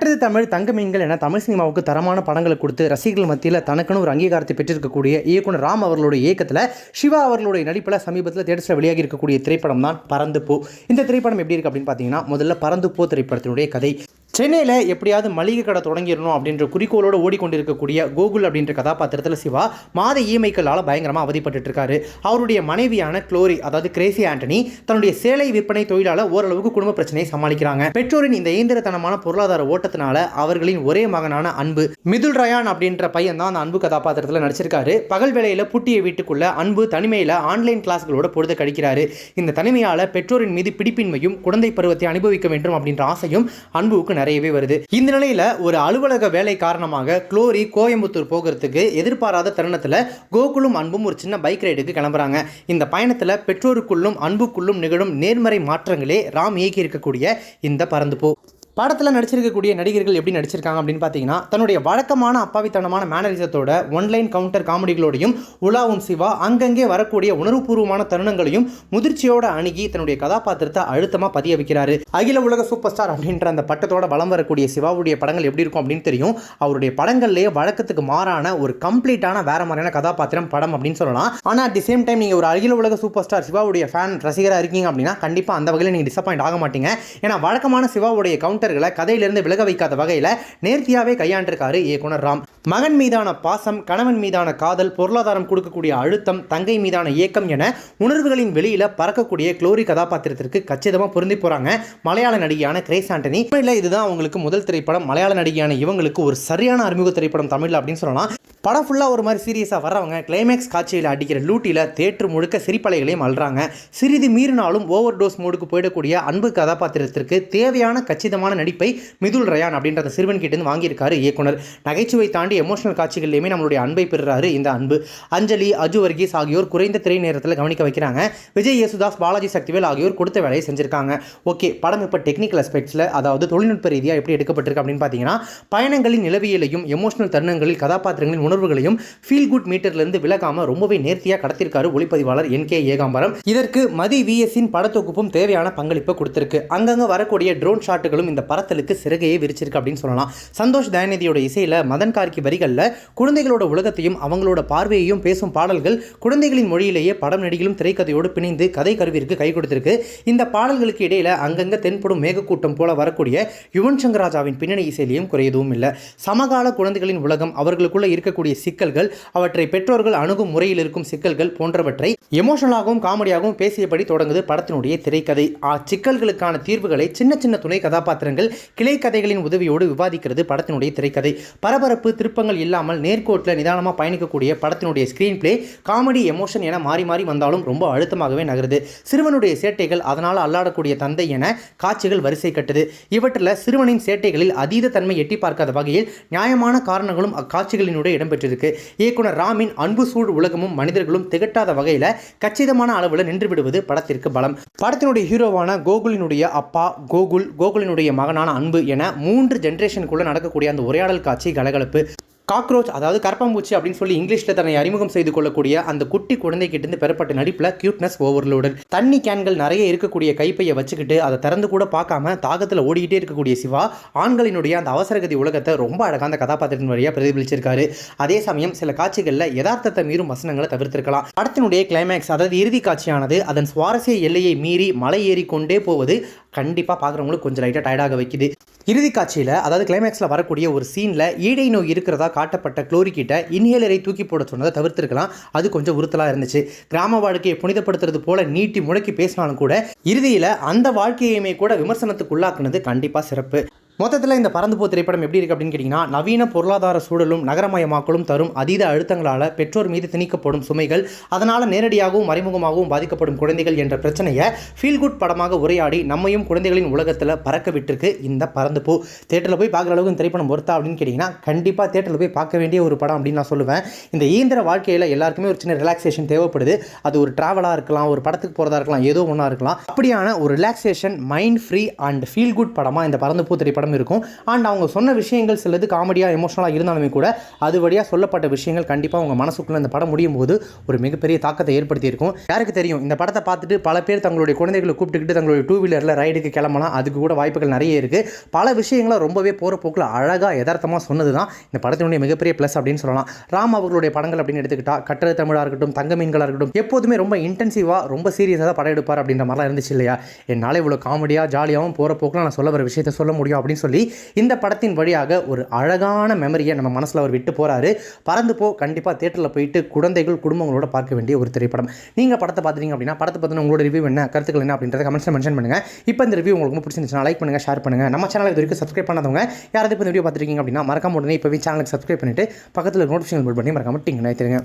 கற்றது தமிழ் தங்க மீன்கள் என தமிழ் சினிமாவுக்கு தரமான படங்களை கொடுத்து ரசிகர்கள் மத்தியில் தனக்குன்னு ஒரு அங்கீகாரத்தை பெற்றிருக்கக்கூடிய இயக்குனர் ராம் அவர்களுடைய இயக்கத்தில் சிவா அவர்களுடைய நடிப்பில் சமீபத்தில் தேட்டர்ஸில் வெளியாகி இருக்கக்கூடிய திரைப்படம் தான் பறந்து போ. இந்த திரைப்படம் எப்படி இருக்குது அப்படின்னு பார்த்தீங்கன்னா, முதல்ல பறந்து போ திரைப்படத்தினுடைய கதை. சென்னையில் எப்படியாவது மளிகை கடை தொடங்கிடணும் அப்படின்ற குறிக்கோளோடு ஓடிக்கொண்டிருக்கக்கூடிய கோகுல் அப்படின்ற கதாபாத்திரத்தில் சிவா மாத இஎம்ஐக்களால் பயங்கரமாக அவதிப்பட்டு இருக்காரு. அவருடைய மனைவியான க்ளோரி, அதாவது கிரேசி ஆண்டனி, தன்னுடைய சேலை விற்பனை தொழிலால் ஓரளவுக்கு குடும்ப பிரச்சனையை சமாளிக்கிறாங்க. பெற்றோரின் இந்த இயந்திரத்தனமான பொருளாதார ஓட்டத்தினால அவர்களின் ஒரே மகனான அன்பு, மிதுல் ரயான் அப்படின்ற பையன் தான் அந்த அன்பு கதாபாத்திரத்தில் நடிச்சிருக்காரு. பகல் வேளையில் பூட்டிய வீட்டுக்குள்ள அன்பு தனிமையில் ஆன்லைன் கிளாஸ்களோட பொழுது கழிக்கிறாரு. இந்த தனிமையால் பெற்றோரின் மீது பிடிப்பின்மையும் குழந்தை பருவத்தை அனுபவிக்க வேண்டும் அப்படின்ற ஆசையும் அன்புவுக்கு நிறையவே வருது. இந்த நிலையில ஒரு அலுவலக வேலை காரணமாக க்ளோரி கோயம்புத்தூர் போகிறதுக்கு எதிர்பாராத தருணத்தில் கோகுலும் அன்பும் ஒரு சின்ன பைக் ரைடுக்கு கிளம்புறாங்க. இந்த பயணத்தில் பெற்றோருக்குள்ளும் அன்புக்குள்ளும் நிகழும் நேர்மறை மாற்றங்களே ராம் இயக்கி இருக்கக்கூடிய இந்த பறந்து போ படத்தில் நடிச்சிருக்கக்கூடிய நடிகர்கள் எப்படி நடிச்சிருக்காங்க அப்படின்னு பார்த்தீங்கன்னா, தன்னுடைய வழக்கமான அப்பாவித்தனமான மேனரிசத்தோட ஒன்லைன் கவுண்டர் காமெடிகளோடையும் உலாவும் சிவா அங்கங்கே வரக்கூடிய உணர்வுபூர்வமான தருணங்களையும் முதிர்ச்சியோட அணுகி தன்னுடைய கதாபாத்திரத்தை அழுத்தமாக பதிய வைக்கிறாரு. அகில உலக சூப்பர் ஸ்டார் அப்படின்ற அந்த பட்டத்தோட வலம் வரக்கூடிய சிவாவுடைய படங்கள் எப்படி இருக்கும் அப்படின்னு தெரியும். அவருடைய படங்கள்லேயே வழக்கத்துக்கு மாறான ஒரு கம்ப்ளீட்டான வேற மாதிரியான கதாபாத்திரம் படம் அப்படின்னு சொல்லலாம். ஆனால் அட் தி சேம் டைம் நீங்கள் ஒரு அகில உலக சூப்பர் ஸ்டார் சிவாவுடைய ஃபேன் ரசிகராக இருக்கீங்க அப்படின்னா கண்டிப்பாக அந்த வகையில் நீங்கள் டிசப்பாயிண்ட் ஆக மாட்டீங்க. ஏன்னா வழக்கமான சிவாவுடைய கவுண்டர் கதையிலிருந்து விலக வைக்காத வகையில் நேர்த்தியாவே கையாண்டிருக்காரு இயக்குனர் ராம். மகன் மீதான பாசம், கணவன் மீதான காதல், பொருளாதாரம் கொடுக்கக்கூடிய அழுத்தம், தங்கை மீதான ஏக்கம் என உணர்வுகளின் வெளியில பறக்கக்கூடிய க்ளோரி கதாபாத்திரத்திற்கு கச்சிதமாக பொருந்தி போறாங்க மலையாள நடிகையான கிரேஸ் ஆண்டனி. இதுதான் அவங்களுக்கு முதல் திரைப்படம். மலையாள நடிகையான இவங்களுக்கு ஒரு சரியான அறிமுக திரைப்படம் தமிழ்ல அப்படின்னு சொல்லலாம். படம் ஃபுல்லாக ஒரு மாதிரி சீரியஸாக வர்றவங்க கிளைமேக்ஸ் காட்சியில் அடிக்கிற லூட்டியில் தேட்டர் முழுக்க சிரிப்பலைகளையும் அல்றாங்க. சிறிது மீறினாலும் ஓவர் டோஸ் மோடுக்கு போயிடக்கூடிய அன்பு கதாபாத்திரத்திற்கு தேவையான கச்சிதமான நடிப்பை மிதுல் ரயான் அப்படின்ற அந்த சிறுவன் கிட்டேருந்து வாங்கியிருக்காரு இயக்குனர். நகைச்சுவை தாண்டி எமோஷனல் காட்சிகள்லையுமே நம்மளுடைய அன்பை பெறுறாரு இந்த அன்பு. அஞ்சலி, அஜு வர்கீஸ் ஆகியோர் குறைந்த திரை நேரத்தில் கவனிக்க வைக்கிறாங்க. விஜய் யேசுதாஸ், பாலாஜி சக்திவேல் ஆகியோர் கொடுத்த வேலையை செஞ்சிருக்காங்க. ஓகே, படம் இப்போ டெக்னிக்கல் அஸ்பெக்ட்ஸில், அதாவது தொழில்நுட்ப ரீதியாக எப்படி எடுக்கப்பட்டிருக்கு அப்படின்னு பார்த்தீங்கன்னா, பயணங்களின் நிலவியலையும் எமோஷனல் தருணங்களில் கதாபாத்திரங்களின் உணர்வுகளையும் ஃபீல் குட் மீட்டர்லேருந்து விலகாமல் ரொம்பவே நேர்த்தியாக கடத்திருக்காரு ஒளிப்பதிவாளர் NK ஏகாம்பரம். இதற்கு மதி VS-இன் படத்தொகுப்பும் தேவையான பங்களிப்பை கொடுத்திருக்கு. அங்கங்கே வரக்கூடிய ட்ரோன் ஷாட்டுகளும் இந்த படத்தலுக்கு சிறகையே விரிச்சிருக்கு அப்படின்னு சொல்லலாம். சந்தோஷ் தயாநிதியோட இசையில் மதன் கார்கி வரிகளில் குழந்தைகளோட உலகத்தையும் அவங்களோட பார்வையையும் பேசும் பாடல்கள் குழந்தைகளின் மொழியிலேயே படம் நடிகளும் திரைக்கதையோடு பிணைந்து கதை கருவிற்கு கை கொடுத்திருக்கு. இந்த பாடல்களுக்கு இடையில அங்கங்கே தென்படும் மேகக்கூட்டம் போல வரக்கூடிய யுவன் சங்கர் ராஜாவின் பின்னணி இசையிலையும் குறையதும் இல்லை. சமகால குழந்தைகளின் உலகம், அவர்களுக்குள்ள இருக்கக்கூடிய சிக்கல்கள், அவற்றை பெற்றோர்கள் அணுகும் முறையில் இருக்கும் சிக்கல்கள் போன்றவற்றை எமோஷனலாகவும் காமெடியாகவும் பேசியபடி தொடங்குது படத்தினுடைய திரைக்கதை. சிக்கல்களுக்கான தீர்வுகளை சின்ன சின்ன துணை கதாபாத்திரங்கள் கிளை கதைகளின் உதவியோடு விவாதிக்கிறது படத்தினுடைய திரைக்கதை. பரபரப்பு திருப்பங்கள் இல்லாமல் நேர்கோட்டில் நிதானமாக பயணிக்கக்கூடிய படத்தினுடைய ஸ்கிரீன் பிளே காமெடி, எமோஷன் என மாறி மாறி வந்தாலும் ரொம்ப அழுத்தமாகவே நகருது. சிறுவனுடைய சேட்டைகள், அதனால் அல்லாடக்கூடிய தந்தை என காட்சிகள் வரிசை கட்டுது. இவற்றில் சிறுவனின் சேட்டைகளில் அதீத தன்மை எட்டி பார்க்காத வகையில் நியாயமான காரணங்களும் அக்காட்சிகளினுடைய இடம்பெற்றிருக்கு. இயக்குனர் ராமின் அன்பு சூழ் உலகமும் மனிதர்களும் திகட்டாத வகையில் கச்சிதமான அளவில் நின்று விடுவது படத்திற்கு பலம். படத்தினுடைய ஹீரோவான கோகுலினுடைய அப்பா கோகுல், கோகுலினுடைய மகனான அன்பு என 3 ஜென்ரேஷனுக்குள்ள நடக்கக்கூடிய அந்த உரையாடல் காட்சி கலகலப்பு. காக்ரோச், அதாவது கரப்பாம்பூச்சி அப்படின்னு சொல்லி இங்கிலீஷில் தன்னை அறிமுகம் செய்து கொள்ளக்கூடிய அந்த குட்டி குழந்தை கிட்டேருந்து பெறப்பட்ட நடிப்பில் கியூட்னஸ் ஓவர்லோடட். தண்ணி கேன்கள் நிறைய இருக்கக்கூடிய கைப்பையை வச்சுக்கிட்டு அதை திறந்து கூட பார்க்காம தாகத்தில் ஓடிக்கிட்டே இருக்கக்கூடிய சிவா ஆண்களினுடைய அந்த அவசரகதி உலகத்தை ரொம்ப அழகாக அந்த கதாபாத்திரத்தின் வழியாக பிரதிபலிச்சிருக்காரு. அதே சமயம் சில காட்சிகளில் யதார்த்தத்தை மீறும் வசனங்களை தவிர்த்திருக்கலாம். படத்தினுடைய கிளைமேக்ஸ், அதாவது இறுதி காட்சியானது அதன் சுவாரஸ்ய எல்லையை மீறி மலை ஏறி கொண்டே போவது கண்டிப்பாக பார்க்குறவங்களுக்கு கொஞ்சம் லைட்டாக டயர்டாக வைக்குது. இறுதி காட்சியில், அதாவது கிளைமேக்ஸில் வரக்கூடிய ஒரு சீனில் ஈடை நோய் இருக்கிறதா காட்டப்பட்ட க்ளோரி கிட்ட இன்ஹேலரை தூக்கி போட சொன்னதை தவிர்த்திருக்கலாம். அது கொஞ்சம் உறுத்தலாக இருந்துச்சு. கிராம வாழ்க்கையை புனிதப்படுத்துறது போல நீட்டி முழக்கி பேசினாலும் கூட இறுதியில் அந்த வாழ்க்கையுமே கூட விமர்சனத்துக்கு உள்ளாக்குனது கண்டிப்பாக சிறப்பு. மொத்தத்தில் இந்த பறந்து போ திரைப்படம் எப்படி இருக்குது அப்படின்னு கேட்டிங்கன்னா, நவீன பொருளாதார சூழலும் நகரமயமாக்கலும் தரும் அதீத அழுத்தங்களால் பெற்றோர் மீது திணிக்கப்படும் சுமைகள், அதனால் நேரடியாகவும் மறைமுகமாகவும் பாதிக்கப்படும் குழந்தைகள் என்ற பிரச்சனையை ஃபீல் குட் படமாக உரையாடி நம்மையும் குழந்தைகளின் உலகத்தில் பறக்க விட்டுருக்கு இந்த பறந்து போ. தேட்டரில் போய் பார்க்குற அளவுக்கு இந்த திரைப்படம் பொறுத்தா அப்படின்னு கேட்டிங்கன்னா கண்டிப்பாக தேட்டரில் போய் பார்க்க வேண்டிய ஒரு படம் அப்படின்னு நான் சொல்லுவேன். இந்த இயந்திர வாழ்க்கையில் எல்லாருக்குமே ஒரு சின்ன ரிலாக்ஸேஷன் தேவைப்படுது. அது ஒரு ட்ராவலாக இருக்கலாம், ஒரு படத்துக்கு போகிறதா இருக்கலாம், ஏதோ ஒன்றா இருக்கலாம். அப்படியான ஒரு relaxation, mind free and feel good படமாக இந்த பறந்து போ திரைப்படம் படம் இருக்கும். அண்ட் அவங்க சொன்ன விஷயங்கள் சிலது காமெடியாக எமோஷனலாக இருந்தாலுமே கூட அது வழியாக சொல்லப்பட்ட விஷயங்கள் கண்டிப்பாக உங்கள் மனசுக்குள்ளே இந்த படம் முடியும் போது ஒரு மிகப்பெரிய தாக்கத்தை ஏற்படுத்தியிருக்கும். யாருக்கு தெரியும், இந்த படத்தை பார்த்துட்டு பல பேர் தங்களுடைய குழந்தைகளை கூப்பிட்டுக்கிட்டு தங்களுடைய 2 வீலரில் ரைடுக்கு கிளம்பலாம். அதுக்கு கூட வாய்ப்புகள் நிறைய இருக்குது. பல விஷயங்களை ரொம்பவே போகிற போக்கில் அழகாக யதார்த்தமாக சொன்னது தான் இந்த படத்தினுடைய மிகப்பெரிய ப்ளஸ் அப்படின்னு சொல்லலாம். ராம் அவர்களுடைய படங்கள் அப்படின்னு எடுத்துக்கிட்டால் கட்டளை தமிழாக இருக்கட்டும், தங்க மீன்களாக இருக்கட்டும், எப்போதுமே ரொம்ப இன்டென்சிவாக ரொம்ப சீரியஸாக தான் படம் எடுப்பார் அப்படின்ற மாதிரிலாம் இருந்துச்சு இல்லையா. என்னால் இவ்வளோ காமெடியாக ஜாலியாகவும் போகிற போக்கில் நான் சொல்ல வர விஷயத்தை சொல்ல முடியும் அப்படின்னு சொல்லி இந்த படத்தின் வழியாக ஒரு அழகான மெமரியை நம்ம மனசில் அவர் விட்டு போகிறாரு. பறந்து போ கண்டிப்பாக தேட்டரில் போயிட்டு குழந்தைகள் குடும்பங்களோட பார்க்க வேண்டிய ஒரு திரைப்படம். நீங்கள் படத்தை பார்த்துட்டீங்க அப்படின்னா படத்தை பற்றின உங்களோட ரிவ்யூ என்ன, கருத்துக்கள் என்ன அப்படின்றத கமெண்ட்ஸில் மென்ஷன் பண்ணுங்கள். இப்போ இந்த ரிவ்யூ உங்களுக்கு ரொம்ப பிடிச்சிருந்துச்சுன்னா லைக் பண்ணுங்கள், ஷேர் பண்ணுங்கள். நம்ம சேனலை இது வரைக்கும் சப்ஸ்கிரைப் பண்ணாதவங்க யாராவது இப்போ இந்த வீடியோ பார்த்துருக்கீங்க அப்படின்னா மறக்காம உடனே இப்போவே சேனலுக்கு சப்ஸ்கிரைப் பண்ணிவிட்டு பக்கத்தில் நோட்டிஃபிகேஷன் பில் பண்ணி மறக்காம டிங் நினைத்துருங்க.